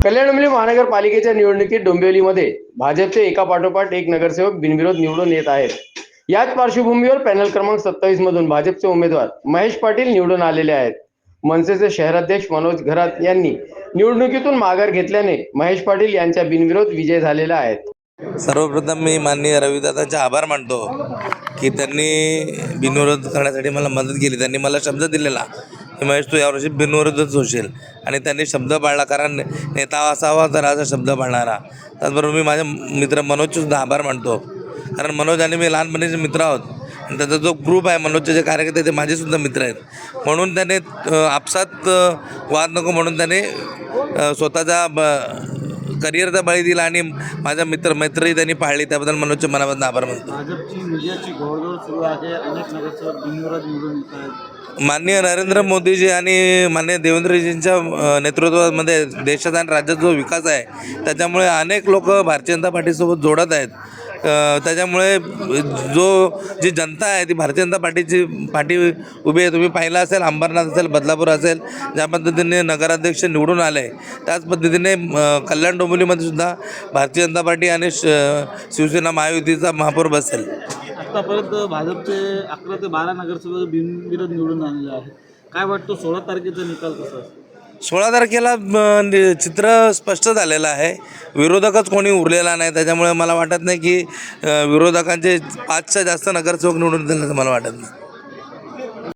कल्याण डोंबिवली महानगरपालिकेच्या निवडणुकीत डोंबिवलीमध्ये भाजपचे एकापाठोपाठ एक नगरसेवक बिनविरोध निवडून येत आहेत. याच पार्श्वभूमीवर पॅनल क्रमांक 27 मधून भाजपचे उमेदवार महेश पाटील निवडून आलेले आहेत. मनसेचे शहराध्यक्ष मनोज घरात यांनी निवडणुकीतून माघार घेतल्याने महेश पाटील यांचा बिनविरोध विजय झालेला आहे. सर्वप्रथम मी माननीय रविदादांचे आभार मानतो की त्यांनी बिनविरोध करण्यासाठी मला मदत केली. त्यांनी मला शब्द दिलेला की महेश तू यावर्षी बिनविरोधच होशील आणि त्यांनी शब्द पाळला. कारण नेता असावा तर असा शब्द पाळणारा. त्याचबरोबर मी माझ्या मित्र मनोजचे सुद्धा आभार मानतो. कारण मनोज आणि मी लहानपणीचे मित्र आहोत आणि त्याचा जो ग्रुप आहे मनोजचे जे कार्यकर्ते ते माझेसुद्धा मित्र आहेत. म्हणून त्याने आपसात वाद नको म्हणून त्याने स्वतःचा करिअरचा बळी दिला आणि माझा मैत्रीही त्यांनी पाळली. त्याबद्दल मनोजचे मनापासून आभार मानतो. भाजपची मीडियाची घोडदौड सुरू आहे. अनेक नगरसेवक बिनविरोध निवडून येत आहेत. माननीय नरेंद्र मोदीजी आणि माननीय देवेंद्रजींच्या नेतृत्वामध्ये देशाचा आणि राज्याचा जो विकास आहे त्याच्यामुळे अनेक लोक भारतीय जनता पार्टीसोबत जोडत आहेत. त्याच्यामुळे जी जनता आहे ती भारतीय जनता पार्टी उभी आहे. तुम्ही पाहिलं असेल अंबरनाथ असेल बदलापूर असेल ज्या पद्धतीने नगराध्यक्ष निवडून आले त्याच पद्धतीने कल्याण डोंबिवलीमध्ये सुद्धा भारतीय जनता पार्टी आणि शिवसेना महायुतीचा महापौर बसेल. आतापर्यंत भाजपचे 11 ते 12 नगरसेवक बिनविरोध निवडून आलेले आहेत. काय वाटतं 16 तारखेचा निकाल कसा असेल? 16 तारखेला चित्र स्पष्ट झालेलं आहे. विरोधकच कोणी उरलेला नाही. त्याच्यामुळे मला वाटत नाही की विरोधकांचे 5च्या जास्त नगरसेवक निवडून येतील असं मला वाटत नाही.